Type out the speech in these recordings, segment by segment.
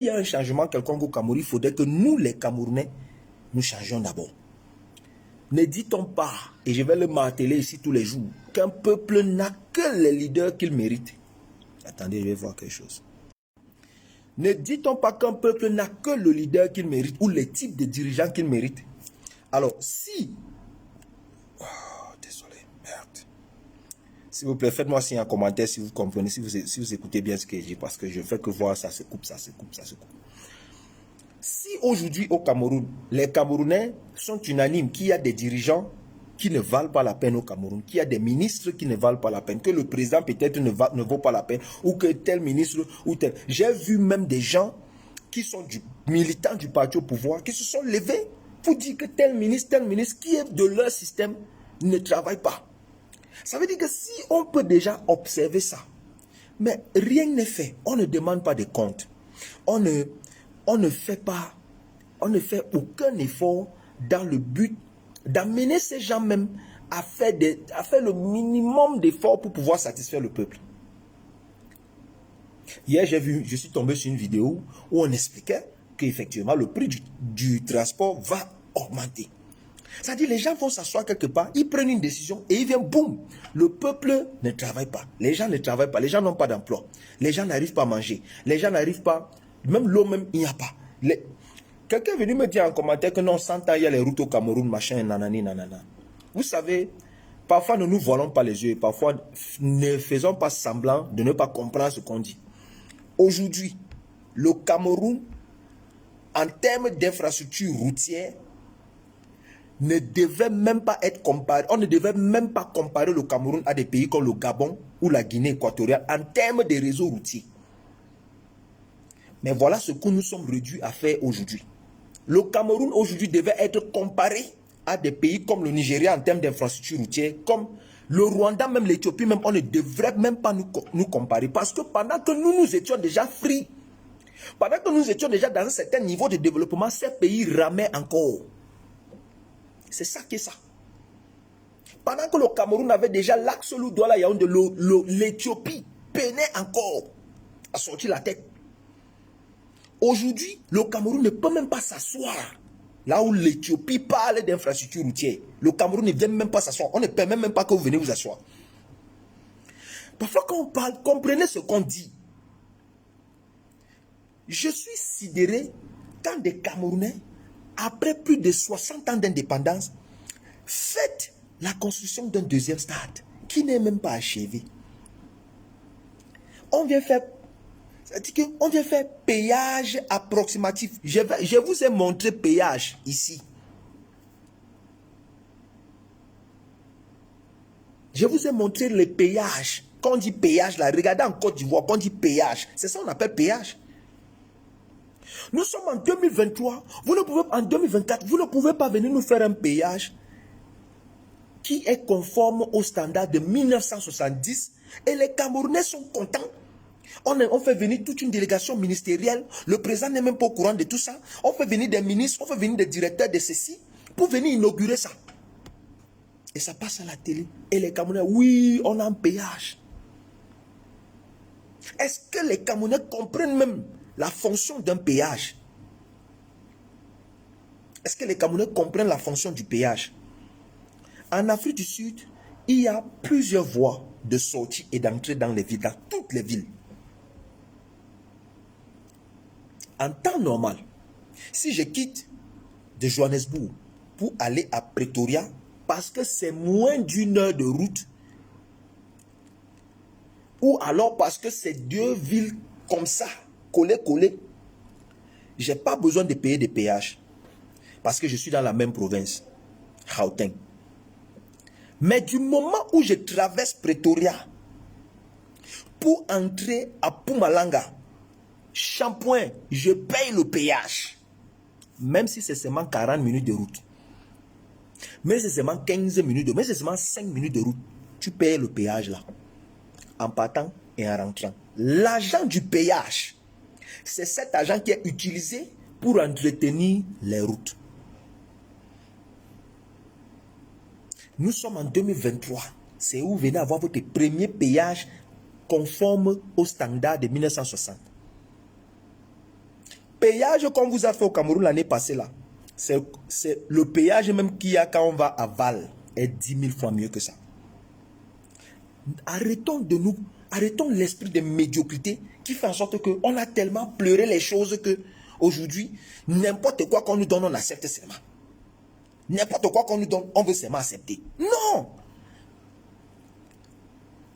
il y a un changement quelconque au Cameroun, il faudrait que nous, les Camerounais, nous changions d'abord. Ne dit-on pas, et je vais le marteler ici tous les jours, qu'un peuple n'a que les leaders qu'il mérite. Attendez, je vais voir quelque chose. Ne dit-on pas qu'un peuple n'a que le leader qu'il mérite ou les types de dirigeants qu'il mérite? Alors, si... Oh, désolé, merde. S'il vous plaît, faites-moi signe en commentaire si vous comprenez, si vous écoutez bien ce que je dis, parce que je fais que voir, ça se coupe, ça se coupe, ça se coupe. Si aujourd'hui au Cameroun, les Camerounais sont unanimes qu'il y a des dirigeants qui ne valent pas la peine au Cameroun, qu'il y a des ministres qui ne valent pas la peine, que le président peut-être ne vaut pas la peine, ou que tel ministre ou tel... J'ai vu même des gens qui sont militants du parti au pouvoir, qui se sont levés pour dire que tel ministre qui est de leur système ne travaille pas. Ça veut dire que si on peut déjà observer ça, mais rien n'est fait, on ne demande pas de comptes, on ne fait aucun effort dans le but d'amener ces gens même à faire le minimum d'efforts pour pouvoir satisfaire le peuple. Hier, je suis tombé sur une vidéo où on expliquait qu'effectivement le prix du transport va augmenter. C'est-à-dire les gens vont s'asseoir quelque part, ils prennent une décision et ils viennent, boum, le peuple ne travaille pas. Les gens ne travaillent pas, les gens n'ont pas d'emploi. Les gens n'arrivent pas à manger. Les gens n'arrivent pas, même l'eau même, il n'y a pas. Quelqu'un est venu me dire en commentaire que non, 100 ans, il y a les routes au Cameroun, machin, nanani, nanana. Vous savez, parfois ne nous voilons pas les yeux, parfois ne faisons pas semblant de ne pas comprendre ce qu'on dit. Aujourd'hui, le Cameroun, en termes d'infrastructures routières, ne devait même pas être comparé. On ne devait même pas comparer le Cameroun à des pays comme le Gabon ou la Guinée équatoriale en termes de réseaux routiers. Mais voilà ce que nous sommes réduits à faire aujourd'hui. Le Cameroun aujourd'hui devait être comparé à des pays comme le Nigeria en termes d'infrastructures routières, comme le Rwanda, même l'Éthiopie, même on ne devrait même pas nous comparer. Parce que pendant que nous étions déjà free, pendant que nous étions déjà dans un certain niveau de développement, ces pays ramaient encore. C'est ça qui est ça. Pendant que le Cameroun avait déjà l'axe Douala Yaoundé, l'Éthiopie peinait encore à sortir la tête. Aujourd'hui, le Cameroun ne peut même pas s'asseoir. Là où l'Éthiopie parle d'infrastructures routières, le Cameroun ne vient même pas s'asseoir. On ne permet même pas que vous venez vous asseoir. Parfois quand on parle, comprenez ce qu'on dit. Je suis sidéré quand des Camerounais, après plus de 60 ans d'indépendance, faites la construction d'un deuxième stade qui n'est même pas achevé. On vient faire péage approximatif. Je vous ai montré péage ici. Je vous ai montré le péage. Quand on dit péage, là, regardez en Côte d'Ivoire, quand on dit péage, c'est ça qu'on appelle péage. Nous sommes en 2023, en 2024, vous ne pouvez pas venir nous faire un péage qui est conforme aux standards de 1970 et les Camerounais sont contents. On fait venir toute une délégation ministérielle, le président n'est même pas au courant de tout ça. On fait venir des ministres, on fait venir des directeurs de ceci pour venir inaugurer ça. Et ça passe à la télé. Et les Camerounais, oui, on a un péage. Est-ce que les Camerounais comprennent même la fonction d'un péage? Est-ce que les Camerounais comprennent la fonction du péage? En Afrique du Sud, il y a plusieurs voies de sortie et d'entrée dans les villes, dans toutes les villes. En temps normal, si je quitte de Johannesburg pour aller à Pretoria, parce que c'est moins d'une heure de route, ou alors parce que c'est deux villes comme ça, collées, je n'ai pas besoin de payer des péages, parce que je suis dans la même province, Gauteng. Mais du moment où je traverse Pretoria pour entrer à Mpumalanga, Shampoing, je paye le péage. Même si c'est seulement 40 minutes de route. Mais c'est seulement 15 minutes de route. Mais c'est seulement 5 minutes de route. Tu payes le péage là. En partant et en rentrant. L'argent du péage, c'est cet argent qui est utilisé pour entretenir les routes. Nous sommes en 2023. C'est où vous venez avoir votre premier péage conforme aux standards de 1960. péage qu'on vous a fait au Cameroun l'année passée là, c'est le péage même qu'il y a quand on va à Val est 10 000 fois mieux que ça. Arrêtons l'esprit de médiocrité qui fait en sorte qu'on a tellement pleuré les choses que aujourd'hui, n'importe quoi qu'on nous donne, on accepte seulement. N'importe quoi qu'on nous donne, on veut seulement accepter. Non!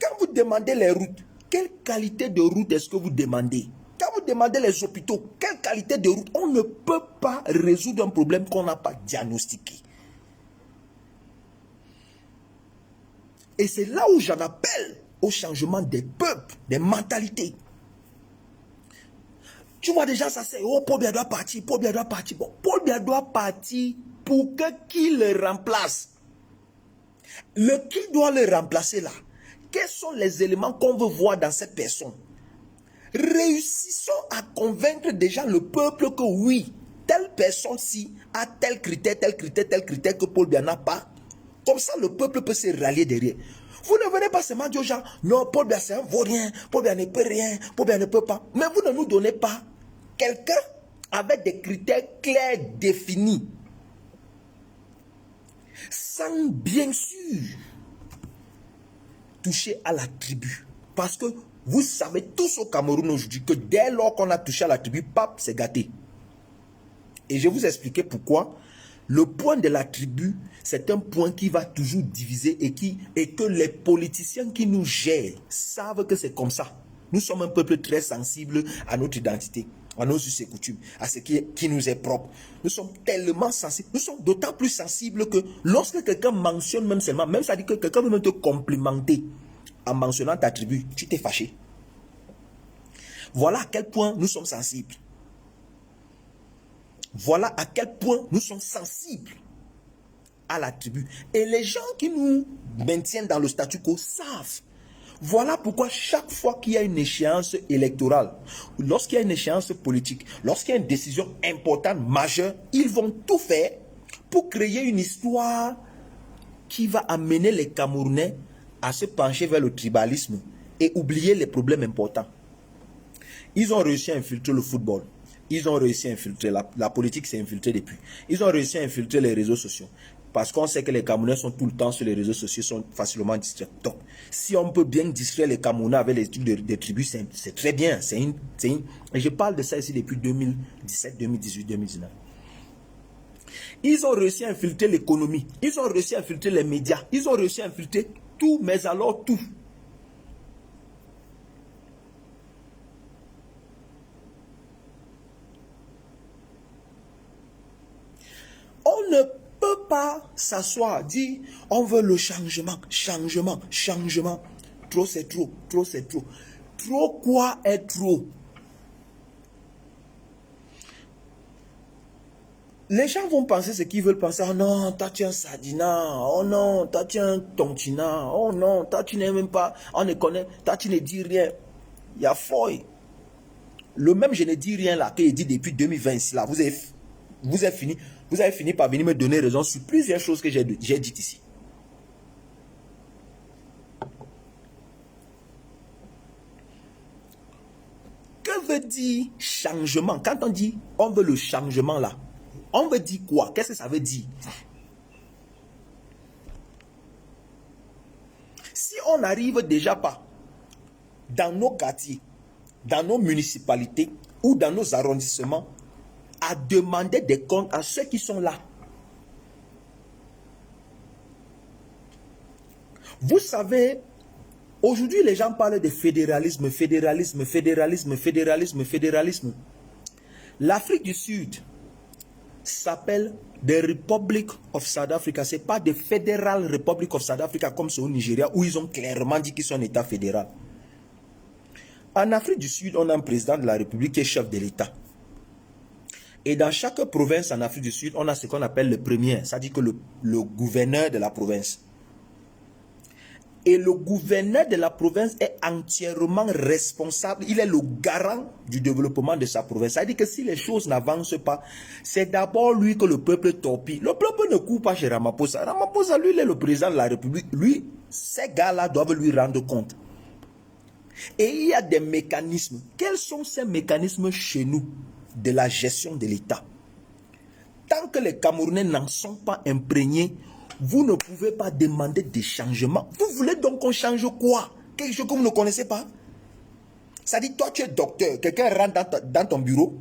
Quand vous demandez les routes, quelle qualité de route est-ce que vous demandez? Quand vous demandez les hôpitaux, quelle qualité de route? On ne peut pas résoudre un problème qu'on n'a pas diagnostiqué. Et c'est là où j'en appelle au changement des peuples, des mentalités. Tu vois déjà ça c'est, oh Paul Biya doit partir, Paul Biya doit partir. Bon, Paul Biya doit partir pour que qui le remplace? Qui doit le remplacer là? Quels sont les éléments qu'on veut voir dans cette personne? Réussissons à convaincre déjà le peuple que oui, telle personne-ci a tel critère que Paul Biya n'a pas. Comme ça, le peuple peut se rallier derrière. Vous ne venez pas seulement dire aux gens, non, Paul Biya c'est un vaurien, Paul Biya ne peut rien, Paul Biya ne peut pas. Mais vous ne nous donnez pas quelqu'un avec des critères clairs, définis. Sans bien sûr toucher à la tribu. Parce que vous savez tous au Cameroun aujourd'hui que dès lors qu'on a touché à la tribu, pape, c'est gâté. Et je vais vous expliquer pourquoi. Le point de la tribu, c'est un point qui va toujours diviser et que les politiciens qui nous gèrent savent que c'est comme ça. Nous sommes un peuple très sensible à notre identité, à nos us et coutumes, à ce qui nous est propre. Nous sommes tellement sensibles, nous sommes d'autant plus sensibles que lorsque quelqu'un mentionne même seulement, même ça dit que quelqu'un veut même te complimenter en mentionnant ta tribu, tu t'es fâché. Voilà à quel point nous sommes sensibles. Voilà à quel point nous sommes sensibles à la tribu. Et les gens qui nous maintiennent dans le statu quo savent. Voilà pourquoi chaque fois qu'il y a une échéance électorale, lorsqu'il y a une échéance politique, lorsqu'il y a une décision importante, majeure, ils vont tout faire pour créer une histoire qui va amener les Camerounais à se pencher vers le tribalisme et oublier les problèmes importants. Ils ont réussi à infiltrer le football. Ils ont réussi à infiltrer, la politique s'est infiltrée depuis. Ils ont réussi à infiltrer les réseaux sociaux. Parce qu'on sait que les Camerounais sont tout le temps sur les réseaux sociaux, sont facilement distraits. Donc, si on peut bien distraire les Camerounais avec les trucs des tribus, c'est très bien. Et je parle de ça ici depuis 2017, 2018, 2019. Ils ont réussi à infiltrer l'économie. Ils ont réussi à infiltrer les médias. Ils ont réussi à infiltrer tout, mais alors tout. On ne peut pas s'asseoir, dire on veut le changement, changement, changement. Trop c'est trop, trop c'est trop. Trop quoi est trop? Les gens vont penser ce qu'ils veulent penser. Oh non, toi tu es un sardina. Oh non, toi tu es un tontina. Oh non, toi tu n'es même pas. On ne connaît. Toi tu ne dis rien. Il y a foy. Le même je ne dis rien là que je dis depuis 2020 là. Vous avez fini par venir me donner raison sur plusieurs choses que j'ai dites ici. Que veut dire changement? Quand on dit on veut le changement là, on veut dire quoi? Qu'est-ce que ça veut dire? Si on n'arrive déjà pas dans nos quartiers, dans nos municipalités ou dans nos arrondissements à demander des comptes à ceux qui sont là. Vous savez, aujourd'hui les gens parlent de fédéralisme, fédéralisme, fédéralisme, fédéralisme, fédéralisme. L'Afrique du Sud s'appelle the Republic of South Africa. Ce n'est pas the Federal Republic of South Africa comme c'est au Nigeria où ils ont clairement dit qu'ils sont un État fédéral. En Afrique du Sud, on a un président de la République qui est chef de l'État. Et dans chaque province en Afrique du Sud, on a ce qu'on appelle le premier, c'est-à-dire que le gouverneur de la province. Et le gouverneur de la province est entièrement responsable, il est le garant du développement de sa province. C'est-à-dire que si les choses n'avancent pas, c'est d'abord lui que le peuple torpille. Le peuple ne court pas chez Ramaphosa. Ramaphosa, lui, il est le président de la République. Lui, ces gars-là doivent lui rendre compte. Et il y a des mécanismes. Quels sont ces mécanismes chez nous? de la gestion de l'État. Tant que les Camerounais n'en sont pas imprégnés, vous ne pouvez pas demander des changements. Vous voulez donc qu'on change quoi? Quelque chose que vous ne connaissez pas? Ça dit, toi tu es docteur, quelqu'un rentre dans ton bureau,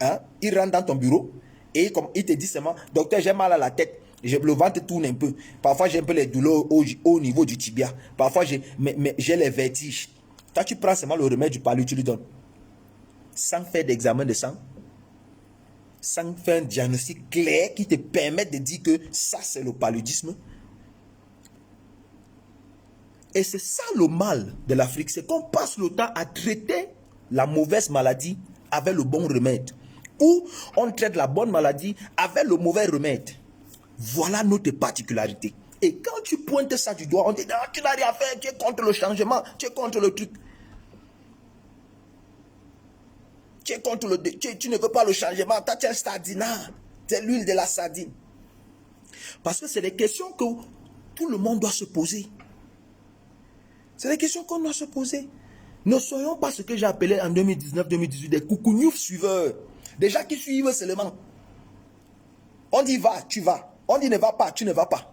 hein? Il rentre dans ton bureau et comme il te dit seulement, docteur, j'ai mal à la tête, le ventre tourne un peu, parfois j'ai un peu les douleurs au niveau du tibia, parfois j'ai les vertiges. Toi tu prends seulement le remède du palu, tu lui donnes. Sans faire d'examen de sang, sans faire un diagnostic clair qui te permette de dire que ça c'est le paludisme. Et c'est ça le mal de l'Afrique, c'est qu'on passe le temps à traiter la mauvaise maladie avec le bon remède. Ou on traite la bonne maladie avec le mauvais remède. Voilà notre particularité. Et quand tu pointes ça du doigt, on dit non, tu n'as rien à faire, tu es contre le changement, tu es contre le truc. Tu es contre le... Tu ne veux pas le changement, toi tu es un sardinard. C'est l'huile de la sardine. Parce que c'est des questions que tout le monde doit se poser. C'est des questions qu'on doit se poser. Ne soyons pas ce que j'ai appelé en 2019-2018 des coucougnouf suiveurs. Des gens qui suivent seulement. On dit va, tu vas. On dit ne va pas, tu ne vas pas.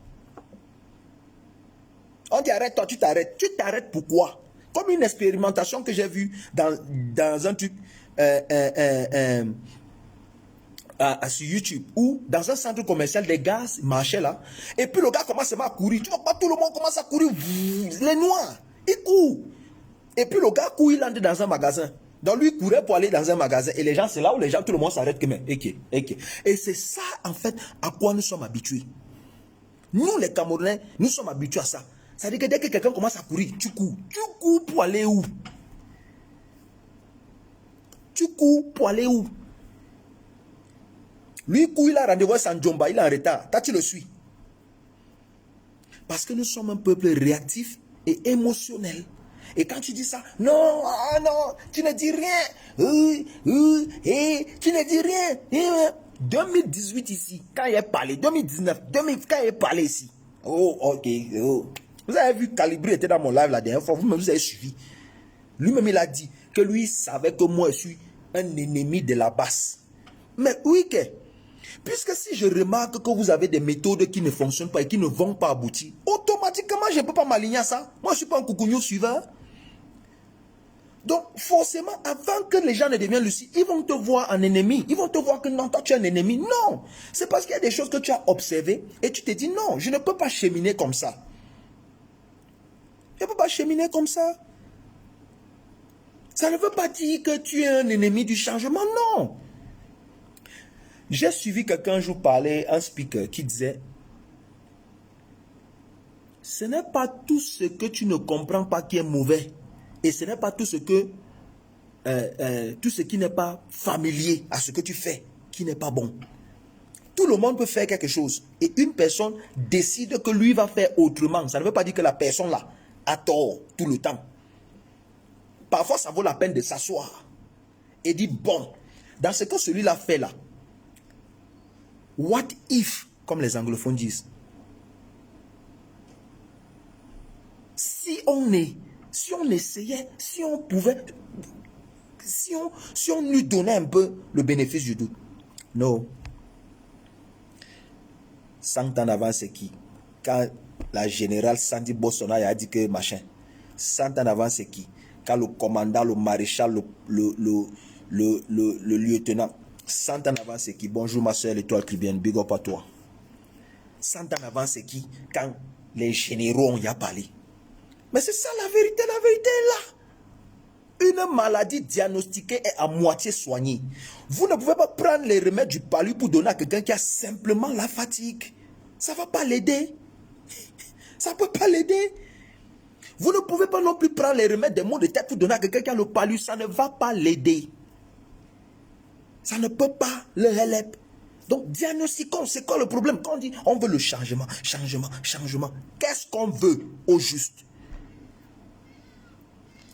On dit arrête, toi tu t'arrêtes. Tu t'arrêtes pourquoi? Comme une expérimentation que j'ai vue dans un truc sur YouTube ou dans un centre commercial, des gars marchaient là. Et puis le gars commence à courir. Tu vois pas, tout le monde commence à courir. Les noirs, ils courent. Et puis le gars court, il entre dans un magasin. Donc lui courait pour aller dans un magasin. Et les gens, c'est là où les gens, tout le monde s'arrête que mais, ok. Et c'est ça, en fait, à quoi nous sommes habitués. Nous, les Camerounais, nous sommes habitués à ça. Ça veut dire que dès que quelqu'un commence à courir, tu cours. Tu cours pour aller où? Tu cours pour aller où? Lui, court, il a rendez-vous à Sanjomba, il est en retard. Toi, tu le suis. Parce que nous sommes un peuple réactif et émotionnel. Et quand tu dis ça, non, ah non, tu ne dis rien. Tu ne dis rien. 2018 ici, quand il est parlé, 2019, quand il est parlé ici. Oh, ok. Oh. Vous avez vu, Calibri était dans mon live la dernière fois, vous-même vous avez suivi. Lui-même, il a dit que lui savait que moi, je suis un ennemi de la basse. Mais oui, que, puisque si je remarque que vous avez des méthodes qui ne fonctionnent pas et qui ne vont pas aboutir, automatiquement, je ne peux pas m'aligner à ça. Moi, je ne suis pas un coucougnou suiveur. Donc, forcément, avant que les gens ne deviennent lucides, ils vont te voir en ennemi. Ils vont te voir que non, toi, tu es un ennemi. Non. C'est parce qu'il y a des choses que tu as observées et tu te dis non, je ne peux pas cheminer comme ça. Je ne peux pas cheminer comme ça. Ça ne veut pas dire que tu es un ennemi du changement, non. J'ai suivi quelqu'un un jour parler, un speaker, qui disait ce n'est pas tout ce que tu ne comprends pas qui est mauvais. Et ce n'est pas tout ce que tout ce qui n'est pas familier à ce que tu fais qui n'est pas bon. Tout le monde peut faire quelque chose. Et une personne décide que lui va faire autrement. Ça ne veut pas dire que la personne là a tort tout le temps. Parfois, ça vaut la peine de s'asseoir et dire bon, dans ce que celui-là fait là, what if, comme les anglophones disent, si on essayait, si on pouvait, si on lui donnait un peu le bénéfice du doute. Non. 100 ans avant, c'est qui? Quand la générale Sandy Bossona a dit que machin. 100 ans avant, c'est qui? Quand le commandant, le maréchal, le lieutenant. 100 ans avant, c'est qui? Bonjour ma soeur, l'étoile cubaine, big up à toi. 100 ans avant, c'est qui? Quand les généraux ont y a parlé. Mais c'est ça la vérité est là. Une maladie diagnostiquée est à moitié soignée. Vous ne pouvez pas prendre les remèdes du palu pour donner à quelqu'un qui a simplement la fatigue. Ça ne va pas l'aider. Ça ne peut pas l'aider. Vous ne pouvez pas non plus prendre les remèdes des maux de tête pour donner à quelqu'un qui a le palu. Ça ne va pas l'aider. Ça ne peut pas le help. Donc, diagnostiquons, c'est quoi le problème? Quand on dit, on veut le changement. Qu'est-ce qu'on veut au juste?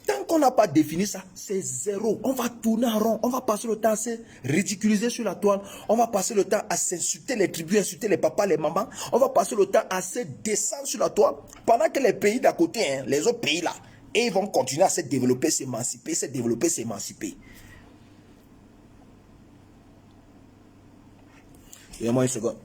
Tant qu'on n'a pas défini ça, c'est zéro. On va tourner en rond. On va passer le temps à se ridiculiser sur la toile. On va passer le temps à s'insulter les tribus, insulter les papas, les mamans. On va passer le temps à se descendre sur la toile. Pendant que les pays d'à côté, hein, les autres pays là, et ils vont continuer à se développer, s'émanciper, se développer, s'émanciper. Donnez-moi une seconde.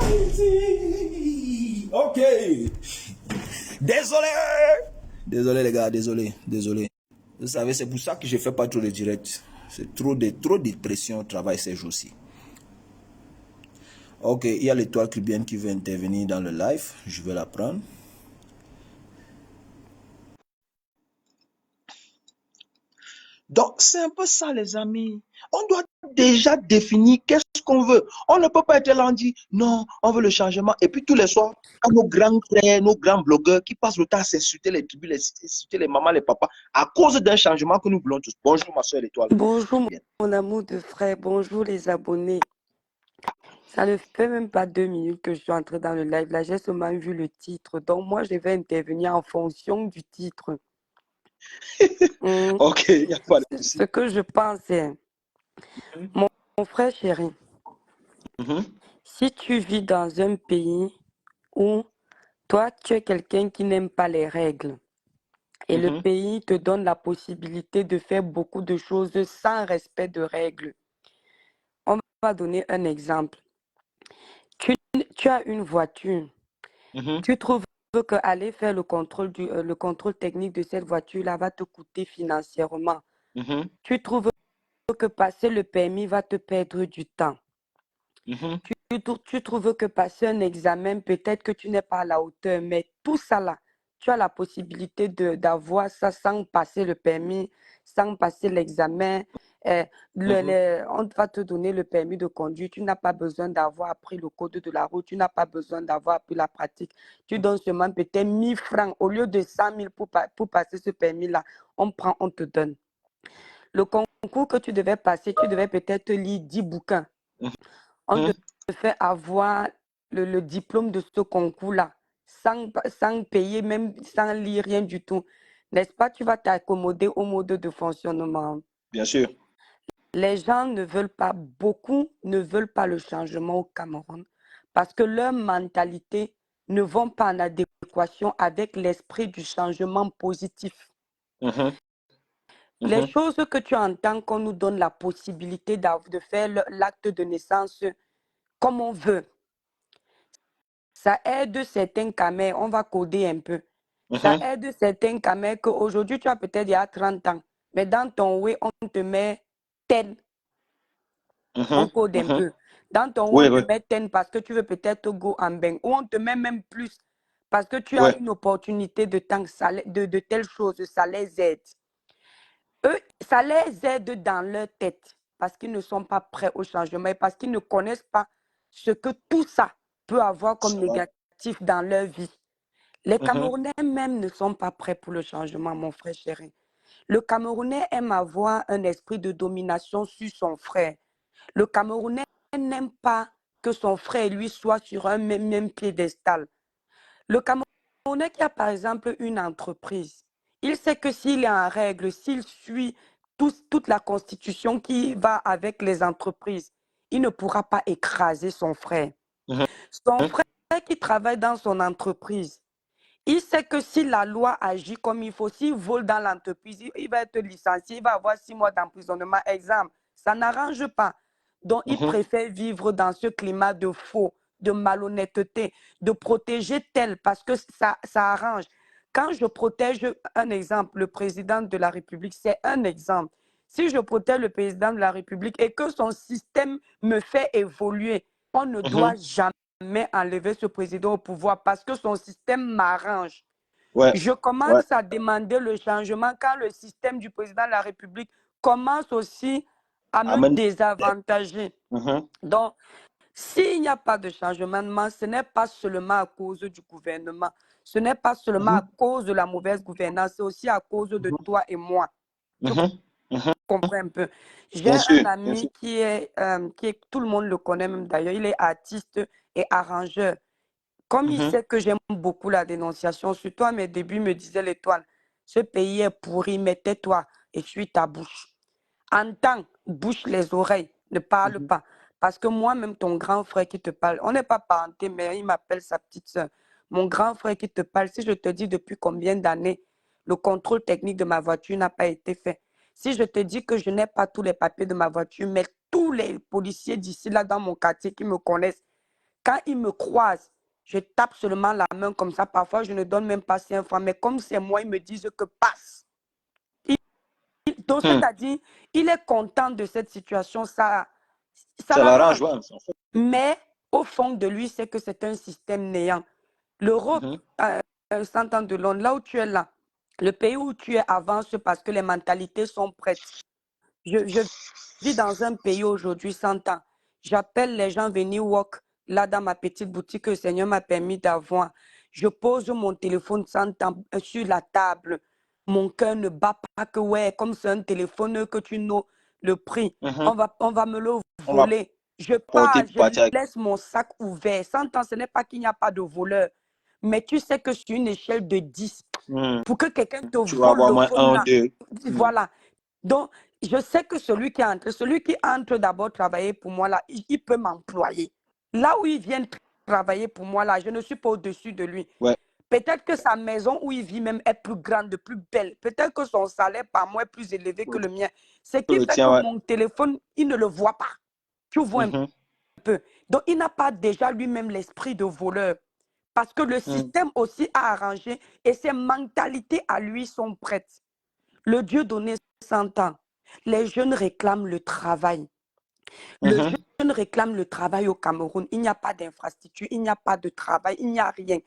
Alrighty. Ok. Désolé. Désolé les gars, désolé, désolé. Vous savez, c'est pour ça que je ne fais pas trop de direct. C'est trop de pression au travail ces jours-ci. Ok, il y a l'étoile cubienne qui veut intervenir dans le live. Je vais la prendre. Donc, c'est un peu ça, les amis. On doit déjà définir qu'est-ce qu'on veut. On ne peut pas être là, on dit, non, on veut le changement. Et puis, tous les soirs, à nos grands frères, nos grands blogueurs qui passent le temps à s'insulter les tribus, insulter les mamans, les papas, à cause d'un changement que nous voulons tous. Bonjour, ma soeur l'étoile. Bonjour, mon amour de frère. Bonjour, les abonnés. Ça ne fait même pas 2 minutes que je suis entrée dans le live. Là, j'ai seulement vu le titre. Donc, moi, je vais intervenir en fonction du titre. Ok, il n'y a pas de souci. Ce que je pense, c'est, mon frère chéri, si tu vis dans un pays où toi, tu es quelqu'un qui n'aime pas les règles, et le pays te donne la possibilité de faire beaucoup de choses sans respect de règles. On va donner un exemple. Tu as une voiture. Tu trouves que aller faire le contrôle technique de cette voiture-là va te coûter financièrement. Tu trouves que passer le permis va te perdre du temps. Tu trouves que passer un examen, peut-être que tu n'es pas à la hauteur, mais tout ça là, tu as la possibilité d'avoir ça sans passer le permis, sans passer l'examen. On va te donner le permis de conduire. Tu n'as pas besoin d'avoir appris le code de la route. Tu n'as pas besoin d'avoir appris la pratique. Tu donnes seulement peut-être 1000 francs. Au lieu de 100 000 pour passer ce permis-là, on te donne. Le concours que tu devais passer, tu devais peut-être lire 10 bouquins. On te fait avoir le diplôme de ce concours-là sans payer, même sans lire rien du tout. N'est-ce pas? Tu vas t'accommoder au mode de fonctionnement. Bien sûr. Les gens ne veulent pas, beaucoup ne veulent pas le changement au Cameroun parce que leur mentalité ne vont pas en adéquation avec l'esprit du changement positif. Les choses que tu entends qu'on nous donne la possibilité de faire l'acte de naissance comme on veut, ça aide certains camers, on va coder un peu. Ça aide certains camers qu'aujourd'hui tu as peut-être il y a 30 ans, mais dans ton way, on te met tel. On code un peu. Dans ton way, on te met tel parce que tu veux peut-être go en bain. Ou on te met même plus parce que tu as une opportunité de temps, de telle chose, ça les aide. Eux, ça les aide dans leur tête parce qu'ils ne sont pas prêts au changement et parce qu'ils ne connaissent pas ce que tout ça peut avoir comme négatif dans leur vie. Les Camerounais même ne sont pas prêts pour le changement, mon frère chéri. Le Camerounais aime avoir un esprit de domination sur son frère. Le Camerounais n'aime pas que son frère lui soit sur un même piédestal. Le Camerounais qui a par exemple une entreprise, il sait que s'il est en règle, s'il suit toute la constitution qui va avec les entreprises, il ne pourra pas écraser son frère. Son frère qui travaille dans son entreprise, il sait que si la loi agit comme il faut, s'il vole dans l'entreprise, il va être licencié, il va avoir 6 mois d'emprisonnement. Exemple, ça n'arrange pas. Donc, il préfère vivre dans ce climat de faux, de malhonnêteté, de protéger tel parce que ça arrange. Quand je protège, un exemple, le président de la République, c'est un exemple. Si je protège le président de la République et que son système me fait évoluer, on ne doit jamais enlever ce président au pouvoir parce que son système m'arrange. Je commence à demander le changement quand le système du président de la République commence aussi à me désavantager. Donc, S'il n'y a pas de changement, ce n'est pas seulement à cause du gouvernement, ce n'est pas seulement à cause de la mauvaise gouvernance, c'est aussi à cause de toi et moi. Tu comprends un peu. J'ai Bien sûr, un bien ami sûr. qui est, tout le monde le connaît même d'ailleurs, il est artiste et arrangeur. Comme il sait que j'aime beaucoup la dénonciation, surtout à mes débuts, il me disait l'étoile, ce pays est pourri, mais tais-toi et suis ta bouche. Entends, bouche les oreilles, ne parle pas. Parce que moi-même, ton grand frère qui te parle, on n'est pas parenté, mais il m'appelle sa petite soeur. Mon grand frère qui te parle, si je te dis depuis combien d'années le contrôle technique de ma voiture n'a pas été fait, si je te dis que je n'ai pas tous les papiers de ma voiture, mais tous les policiers d'ici là dans mon quartier qui me connaissent, quand ils me croisent, je tape seulement la main comme ça. Parfois, je ne donne même pas 5 francs, mais comme c'est moi, ils me disent que passe. Donc, c'est-à-dire, il est content de cette situation, ça Ça l'arrange, l'arrange. ouais, en fait. Mais au fond de lui, c'est que c'est un système néant. L'Europe, 100 ans de Londres, là où tu es là, le pays où tu es avance parce que les mentalités sont prêtes. Je vis dans un pays aujourd'hui 100 ans. J'appelle les gens venir walk là dans ma petite boutique que le Seigneur m'a permis d'avoir. Je pose mon téléphone 100 ans sur la table. Mon cœur ne bat pas que ouais, comme c'est un téléphone que tu know le prix. On va me le On va voler. Je porter pars, pour je partir avec. laisse mon sac ouvert. 100 ans, ce n'est pas qu'il n'y a pas de voleur. Mais tu sais que sur une échelle de 10, pour que quelqu'un te Tu vas vole avoir le moins phone un, là, deux. voilà. Donc, je sais que celui qui entre d'abord travailler pour moi là, il peut m'employer. Là où il vient travailler pour moi là, je ne suis pas au-dessus de lui. Ouais. Peut-être que sa maison où il vit même est plus grande, plus belle. Peut-être que son salaire par mois est plus élevé que le mien. Ce qui Le fait tien, que ouais. mon téléphone, il ne le voit pas. Tu vois un peu. Donc, il n'a pas déjà lui-même l'esprit de voleur. Parce que le système aussi a arrangé et ses mentalités à lui sont prêtes. Le Dieu donné s'entend. Les jeunes réclament le travail. Le jeune réclame le travail au Cameroun. Il n'y a pas d'infrastructure, il n'y a pas de travail, il n'y a rien.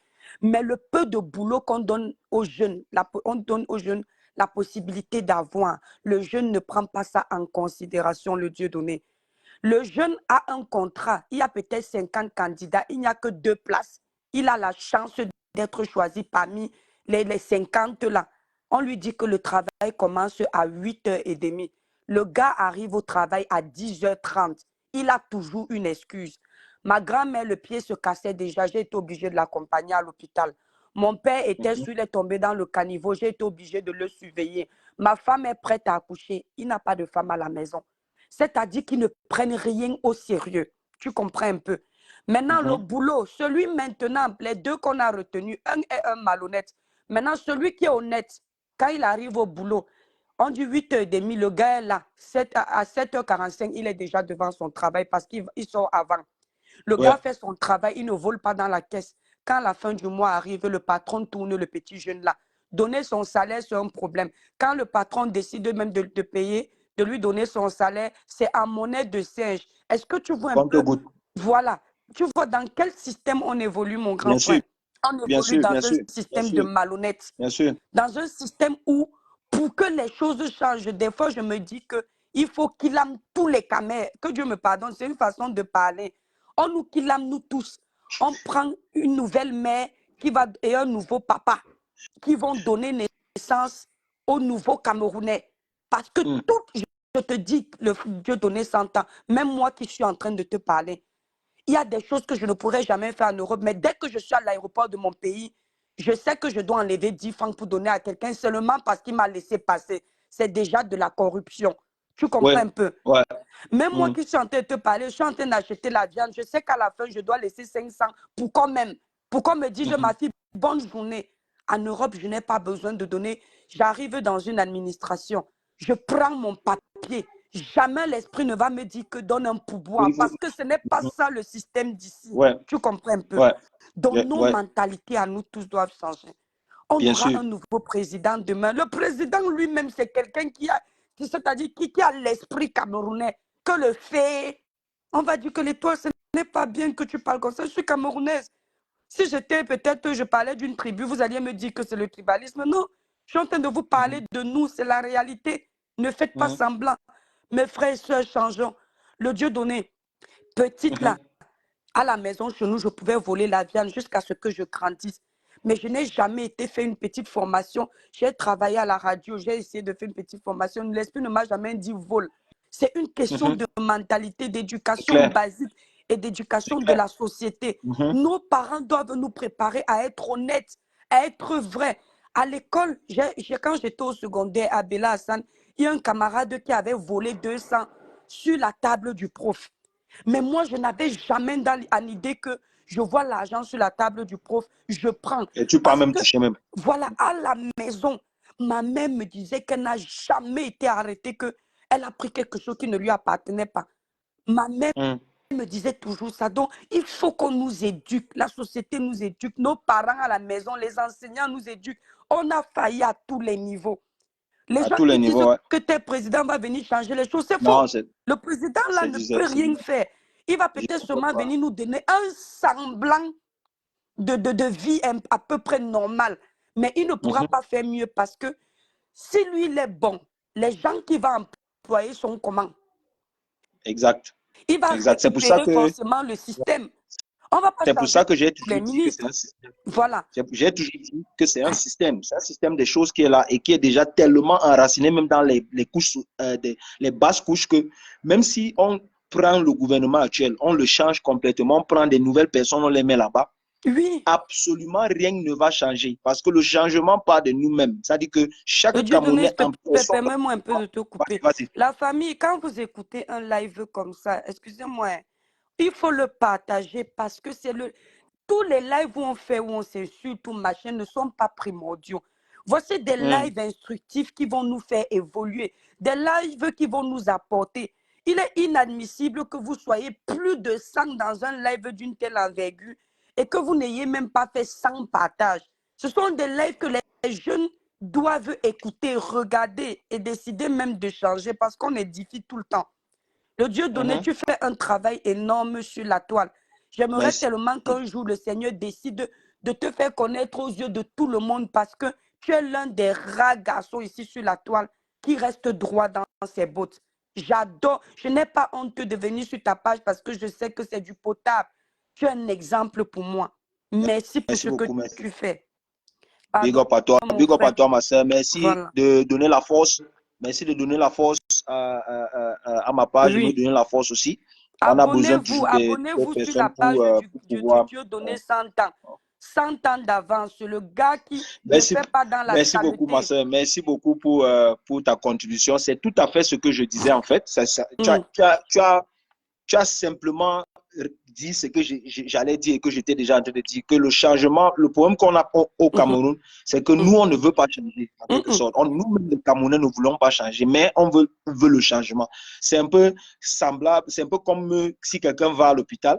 Mais le peu de boulot qu'on donne aux jeunes, on donne aux jeunes la possibilité d'avoir. Le jeune ne prend pas ça en considération, le Dieu donné. Le jeune a un contrat, il y a peut-être 50 candidats, il n'y a que 2 places. Il a la chance d'être choisi parmi les 50 là. On lui dit que le travail commence à 8h30. Le gars arrive au travail à 10h30. Il a toujours une excuse. Ma grand-mère, le pied se cassait déjà, j'ai été obligée de l'accompagner à l'hôpital. Mon père était sur, il est tombé dans le caniveau, j'ai été obligée de le surveiller. Ma femme est prête à accoucher, il n'a pas de femme à la maison. C'est-à-dire qu'ils ne prennent rien au sérieux. Tu comprends un peu. Maintenant, le boulot, celui maintenant, les deux qu'on a retenus, un est un malhonnête. Maintenant, celui qui est honnête, quand il arrive au boulot, on dit 8h30, le gars est là. À 7h45, il est déjà devant son travail parce qu'il sort avant. Le Ouais. gars fait son travail, il ne vole pas dans la caisse. Quand la fin du mois arrive, le patron tourne le petit jeune là. Donner son salaire, c'est un problème. Quand le patron décide même de payer, de lui donner son salaire, c'est en monnaie de singe. Est-ce que tu vois un peu? Compte-goutte. Voilà. Tu vois dans quel système on évolue, mon grand Bien sûr, frère? On bien évolue sûr, dans bien un sûr, bien système de sûr, malhonnêtes. bien sûr. Dans un système où, pour que les choses changent, des fois, je me dis qu'il faut qu'il ame tous les camers. Que Dieu me pardonne, c'est une façon de parler. On nous killame, nous tous. On prend une nouvelle mère et un nouveau papa qui vont donner naissance au nouveau Camerounais. Parce que tout, je te dis, le Dieu donné 100 ans, même moi qui suis en train de te parler, il y a des choses que je ne pourrais jamais faire en Europe, mais dès que je suis à l'aéroport de mon pays, je sais que je dois enlever 10 francs pour donner à quelqu'un seulement parce qu'il m'a laissé passer. C'est déjà de la corruption. Tu comprends Ouais, un peu? ouais. Même moi qui suis en train de te parler, je suis en train d'acheter la viande. Je sais qu'à la fin, je dois laisser 500. Pourquoi même? Pourquoi me dis-je, ma fille, bonne journée? En Europe, je n'ai pas besoin de donner. J'arrive dans une administration. Je prends mon papier. Jamais l'esprit ne va me dire que donne un pourboire. Parce que ce n'est pas ça le système d'ici. Ouais, Tu comprends un peu? ouais, Donc, nos ouais, mentalités à nous tous doivent changer. On bien aura sûr. un nouveau président demain. Le président lui-même, c'est quelqu'un c'est-à-dire qui a l'esprit camerounais, que le fait. On va dire que l'étoile, ce n'est pas bien que tu parles comme ça. Je suis camerounaise. Si j'étais peut-être, je parlais d'une tribu, vous alliez me dire que c'est le tribalisme. Non, je suis en train de vous parler de nous, c'est la réalité. Ne faites pas semblant. Mes frères et sœurs, changeons. Le Dieu donné, petite là, À la maison, chez nous, je pouvais voler la viande jusqu'à ce que je grandisse. Mais je n'ai jamais été fait une petite formation. J'ai travaillé à la radio, j'ai essayé de faire une petite formation. L'esprit ne m'a jamais dit vol. C'est une question Mhm. de mentalité, C'est d'éducation clair. basique et C'est d'éducation de clair. la société. Mhm. Nos parents doivent nous préparer à être honnêtes, à être vrais. À l'école, quand j'étais au secondaire à Bella Hassan, il y a un camarade qui avait volé 200 sur la table du prof. Mais moi, je n'avais jamais dans l'idée que je vois l'argent sur la table du prof, je prends. Et tu peux Parce même que, toucher même. voilà, à la maison, ma mère me disait qu'elle n'a jamais été arrêtée, qu'elle a pris quelque chose qui ne lui appartenait pas. Ma mère Mhm. me disait toujours ça. Donc, il faut qu'on nous éduque. La société nous éduque. Nos parents à la maison, les enseignants nous éduquent. On a failli à tous les niveaux. Les À gens tous les qui disent niveaux, ouais. que tel président va venir changer les choses, c'est Non, faux. Le président là ne peut c'est rien faire. Il va je peut-être ne peux seulement pas. venir nous donner un semblant de vie à peu près normale. Mais il ne pourra Mhm. pas faire mieux parce que si lui il est bon, les gens qui vont employer sont comment? Exact. Il va Exact. récupérer forcément le système. On ne va pas C'est pour changer ça que j'ai les toujours dit que c'est ministres. un système. Voilà. J'ai toujours dit que c'est un système. C'est un système des choses qui est là et qui est déjà tellement enraciné même dans les couches, les basses couches que même si on prend le gouvernement actuel, on le change complètement, on prend des nouvelles personnes, on les met là-bas, Oui, absolument rien ne va changer parce que le changement part de nous-mêmes. C'est-à-dire que chaque Dieu donné, Camerounais en personne. permets-moi un peu de te Vas-y, couper. vas-y. La famille, quand vous écoutez un live comme ça, excusez-moi, hein, il faut le partager parce que c'est le. Tous les lives où on fait, où on s'insulte, tout machin, ne sont pas primordiaux. Voici des Hum, lives instructifs qui vont nous faire évoluer, des lives qui vont nous apporter. Il est inadmissible que vous soyez plus de 100 dans un live d'une telle envergure et que vous n'ayez même pas fait 100 partages. Ce sont des lives que les jeunes doivent écouter, regarder et décider même de changer parce qu'on édifie tout le temps. Le Dieu donné, mhm. tu fais un travail énorme sur la toile. J'aimerais Merci. tellement qu'un jour le Seigneur décide de te faire connaître aux yeux de tout le monde parce que tu es l'un des rares garçons ici sur la toile qui reste droit dans ses bottes. J'adore. Je n'ai pas honte de venir sur ta page parce que je sais que c'est du potable. Tu es un exemple pour moi. Merci pour Merci ce que beaucoup. Merci. tu fais. Big Pardon, up à toi. mon Big up à frère. toi, ma soeur. Merci Voilà. de donner la force. Merci de donner la force à ma page, de me Oui. donner la force aussi. On a besoin Abonnez-vous, toujours des abonnez-vous sur la personnes page pour du pouvoir. Dieu donné 100 ans. 100 ans d'avance. Le gars qui ne Merci, fait pas dans la merci beaucoup, ma saleté. soeur. Merci beaucoup pour ta contribution. C'est tout à fait ce que je disais en fait. Mm, Tu as simplement dit ce que j'allais dire et que j'étais déjà en train de dire, que le changement, le problème qu'on a au mhm, Cameroun, c'est que mm, nous, on ne veut pas changer, en quelque mm, sorte. Nous-mêmes, les Camerounais, ne voulons pas changer, mais veut le changement. C'est un peu semblable, c'est un peu comme si quelqu'un va à l'hôpital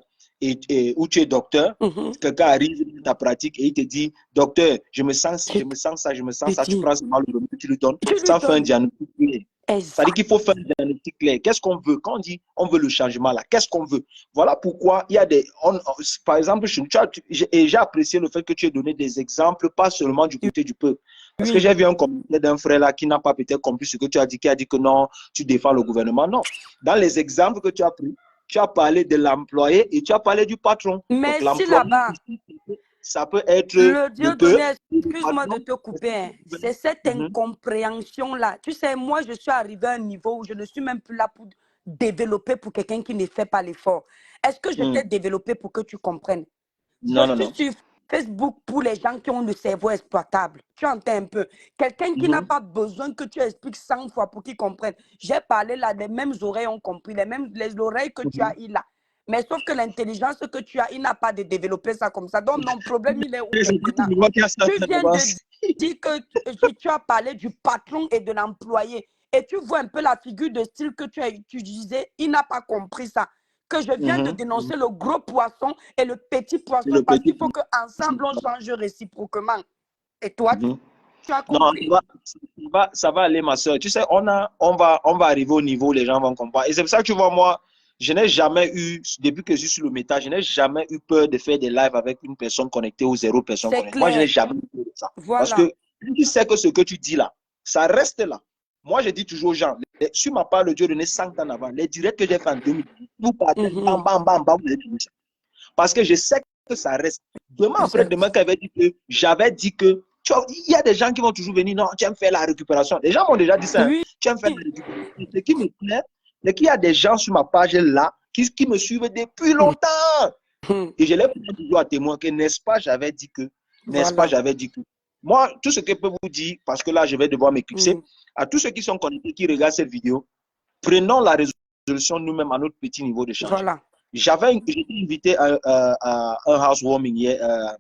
où tu es docteur, mm, mhm. quelqu'un arrive dans ta pratique et il te dit, docteur, je me sens ci, Je je me sens ça, je me te sens ça, tu dis, prends seulement le remède, tu lui donnes, tu lui sans faire un donnes diagnostic. C'est-à-dire exact. qu'il faut faire un diagnostic clair. Qu'est-ce qu'on veut? Quand on dit on veut le changement là, qu'est-ce qu'on veut? Voilà pourquoi il y a par exemple, j'ai apprécié le fait que tu aies donné des exemples, pas seulement du côté du peuple. Parce que Oui. j'ai vu un commentaire d'un frère là qui n'a pas peut-être compris ce que tu as dit, qui a dit que non, tu défends le gouvernement. Non. Dans les exemples que tu as pris, tu as parlé de l'employé et tu as parlé du patron. Donc Merci l'employé là-bas. ici, ça peut être Le le Dieu donné, peuple et le excuse-moi de patron. te couper, hein. C'est cette Mhm. incompréhension-là. Tu sais, moi, je suis arrivé à un niveau où je ne suis même plus là pour développer pour quelqu'un qui ne fait pas l'effort. Est-ce que je t'ai Mhm. développé pour que tu comprennes? Je Non, non, suis non. sur Facebook pour les gens qui ont le cerveau exploitable. Tu entends un peu? Quelqu'un qui n'a Mhm. pas besoin que tu expliques 100 fois pour qu'il comprenne. J'ai parlé là, les mêmes oreilles ont compris, les oreilles que tu as Mhm. eues là. Mais sauf que l'intelligence que tu as, il n'a pas de développer ça comme ça. Donc, mon problème, il est où maintenant? Je vois qu'il y a Tu certaines viens de avances. dire que tu as parlé du patron et de l'employé. Et tu vois un peu la figure de style que tu as utilisé. Il n'a pas compris ça. Que je viens de Mhm. dénoncer le gros poisson et le petit Et poisson le parce petit. qu'il faut qu'ensemble, on change réciproquement. Et toi, Mhm. tu as Non, compris? ça va aller, ma soeur. Tu sais, on va arriver au niveau où les gens vont comprendre. Et c'est pour ça que tu vois, moi, je n'ai jamais eu, depuis que je suis sur le métal, je n'ai jamais eu peur de faire des lives avec une personne connectée ou zéro personne C'est connectée. Moi, je n'ai clair. jamais eu peur de ça. Parce Voilà. que tu sais que ce que tu dis là, ça reste là. Moi, je dis toujours aux gens, sur ma part, le Dieu donné 100 ans avant, les directs que j'ai fait en 2010, vous partez, bam, Mhm. bam, bam, bam, vous avez trouvé ça. Parce que je sais que ça reste. Demain, après Exact. demain, quand j'avais dit que, tu vois, il y a des gens qui vont toujours venir, non, tu aimes faire la récupération. Les gens m'ont déjà dit ça, hein, Oui. tu aimes faire la récupération. Ce qui me plaît, c'est qu'il y a des gens sur ma page là qui me suivent depuis longtemps. Mhm. Et je les prends toujours à témoin que, n'est-ce pas, j'avais dit que, n'est-ce pas, Voilà. j'avais dit que. Moi, tout ce que je peux vous dire, parce que là, je vais devoir m'éclipser, Mhm. à tous ceux qui sont connectés, qui regardent cette vidéo, prenons la résolution nous-mêmes à notre petit niveau de changer. Voilà. J'étais invité à un housewarming hier,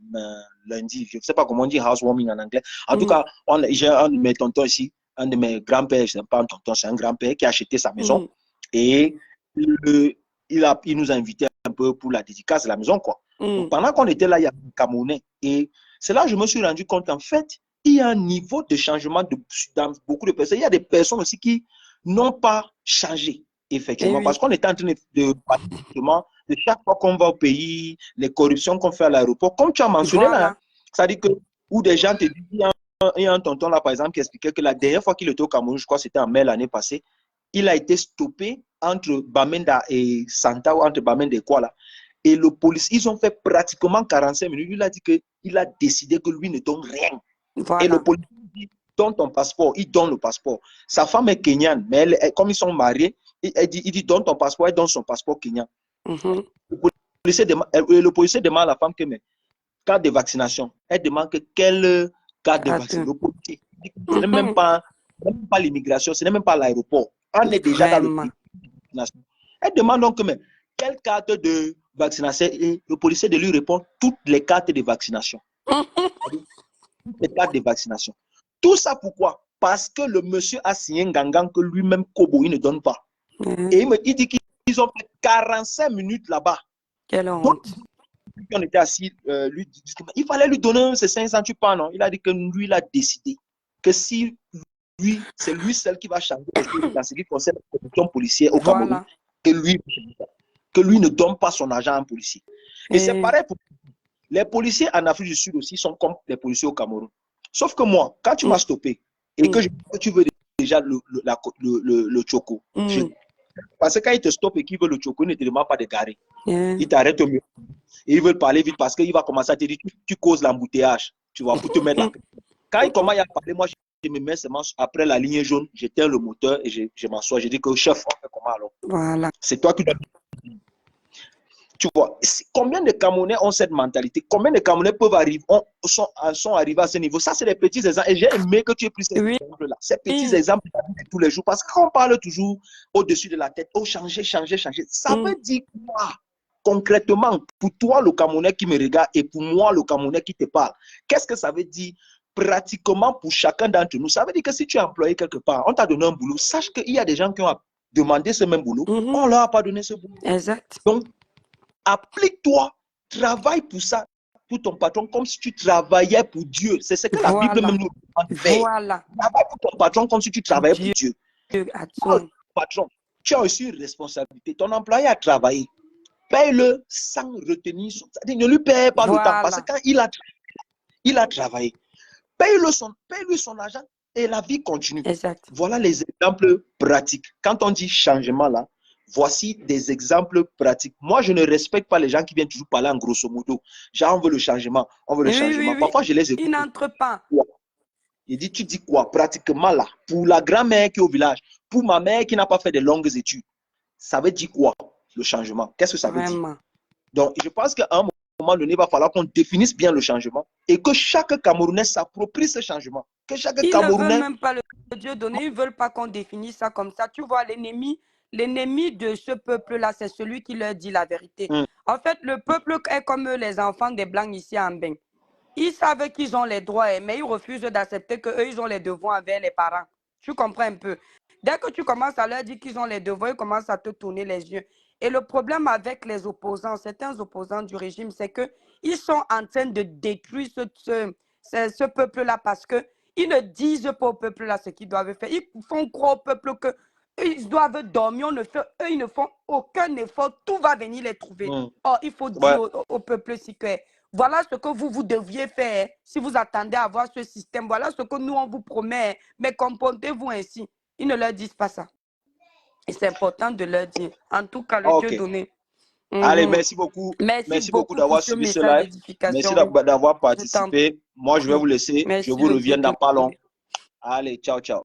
lundi. Je ne sais pas comment on dit housewarming en anglais. En tout Mhm. cas, j'ai un de mes tontons ici, un de mes grands-pères, ce n'est pas un tonton, c'est un grand-père qui a acheté sa maison. Mhm. Et il nous a invités un peu pour la dédicace de la maison, quoi. Mhm. Donc, pendant qu'on était là, il y a un Camerounais. Et c'est là que je me suis rendu compte qu'en fait, il y a un niveau de changement dans beaucoup de personnes. Il y a des personnes aussi qui n'ont pas changé, Eh effectivement, oui. parce qu'on était en train de parler justement de chaque fois qu'on va au pays, les corruptions qu'on fait à l'aéroport. Comme tu as mentionné là, hein, Voilà. ça dit que, où des gens te disent, il y a un tonton là, par exemple, qui expliquait que la dernière fois qu'il était au Cameroun, je crois que c'était en mai l'année passée, il a été stoppé entre Bamenda et Santa, ou entre Bamenda et quoi là. Et le police, ils ont fait pratiquement 45 minutes. Il a dit qu'il a décidé que lui ne donne rien. Et le Voilà. policier dit, donne ton passeport. Il donne le passeport. Sa femme est kenyane, mais comme ils sont mariés, il dit, donne ton passeport. Elle donne son passeport kenyan. Mhm. Le policier demande à la femme que, mais, carte de vaccination. Elle demande que quelle carte de vaccination. Le policier dit que ce n'est même pas l'immigration, ce n'est même pas l'aéroport. On est déjà dans le Vraiment. pays de vaccination. Elle demande donc, mais, quelle carte de vaccination? Et le policier de lui répond, toutes les cartes de vaccination. Toutes les cartes de vaccination. Tout ça pourquoi? Parce que le monsieur a signé un gangan que lui-même, Kobo, il ne donne pas. Et il dit qu'ils ont fait 45 minutes là-bas. Quelle Donc, honte. on était assis, il fallait lui donner ces 500, tu pas, non? Il a dit que lui, il a décidé que si lui, c'est lui seul qui va changer les choses dans ce qui concerne la corruption policière au Cameroun, Voilà. que lui ne donne pas son argent à un policier. Et c'est Et pareil pour les policiers en Afrique du Sud aussi sont comme les policiers au Cameroun. Sauf que moi, quand tu m'as stoppé et que tu veux déjà le choco, parce que quand ils te stoppent et qu'ils veulent le choco, ils ne te demandent pas de garer. Ils t'arrêtent au mieux. Et ils veulent parler vite parce qu'il va commencer à te dire, tu causes l'embouteillage, tu vois, pour te mettre là. Quand il commence à parler, moi, je me mets seulement après la ligne jaune, j'éteins le moteur et je m'assois. Je dis que chef, on fait comment alors? voilà. C'est toi qui dois. Tu vois, combien de Camerounais ont cette mentalité? Combien de Camerounais peuvent arriver, sont arrivés à ce niveau? Ça, c'est des petits exemples. Et j'ai aimé que tu aies pris ces Oui. exemples-là. Ces petits exemples de tous les jours. Parce qu'on parle toujours au-dessus de la tête. Oh, changer, changer, changer. Ça veut dire quoi? Concrètement, pour toi, le Camerounais qui me regarde, et pour moi, le Camerounais qui te parle, qu'est-ce que ça veut dire pratiquement pour chacun d'entre nous? Ça veut dire que si tu es employé quelque part, on t'a donné un boulot, sache qu'il y a des gens qui ont demandé ce même boulot, on leur a pas donné ce boulot. Exact. Donc, applique-toi, travaille pour ça, pour ton patron, comme si tu travaillais pour Dieu. C'est ce que la Bible même nous demande de faire. Voilà. Travaille pour ton patron comme si tu travaillais pour Dieu. Attends. Patron, tu as aussi une responsabilité. Ton employé a travaillé. Paye-le sans retenir son... Ne lui paye pas le temps. Parce que quand il a travaillé, paye-lui son argent et la vie continue. Exact. Voilà les exemples pratiques. Quand on dit changement là, voici des exemples pratiques. Moi, je ne respecte pas les gens qui viennent toujours parler en grosso modo. Genre, on veut le changement, on veut le changement. Parfois, je les écoute. Il n'entre pas. Il dit, tu dis quoi? Pratiquement là, pour la grand-mère qui est au village, pour ma mère qui n'a pas fait de longues études, ça veut dire quoi, le changement? Qu'est-ce que ça veut dire? Donc, je pense qu'à un moment donné, il va falloir qu'on définisse bien le changement et que chaque Camerounais s'approprie ce changement. Que chaque Camerounais... Ils ne veulent même pas le Dieu donné, ils ne veulent pas qu'on définisse ça comme ça. Tu vois, l'ennemi de ce peuple-là, c'est celui qui leur dit la vérité. En fait, le peuple est comme les enfants des Blancs ici en Bain. Ils savent qu'ils ont les droits, mais ils refusent d'accepter qu'eux, ils ont les devoirs envers les parents. Tu comprends un peu? Dès que tu commences à leur dire qu'ils ont les devoirs, ils commencent à te tourner les yeux. Et le problème avec les opposants, certains opposants du régime, c'est qu'ils sont en train de détruire ce peuple-là parce qu'ils ne disent pas au peuple-là ce qu'ils doivent faire. Ils font croire au peuple qu'ils doivent dormir. Eux, ils ne font aucun effort. Tout va venir les trouver. Or, il faut dire au peuple si que voilà ce que vous deviez faire si vous attendez à avoir ce système. Voilà ce que nous, on vous promet. Mais comportez-vous ainsi. Ils ne leur disent pas ça. Et c'est important de leur dire. En tout cas, le Dieu donné. Allez, Mhm. merci beaucoup. Merci Merci beaucoup beaucoup pour d'avoir ce suivi ce message live. Merci d'édification. Oui, d'avoir je t'en participé. Moi, je vais prie. vous laisser. Je Merci vous de reviens dans pas long. soutenir. Allez, ciao, ciao.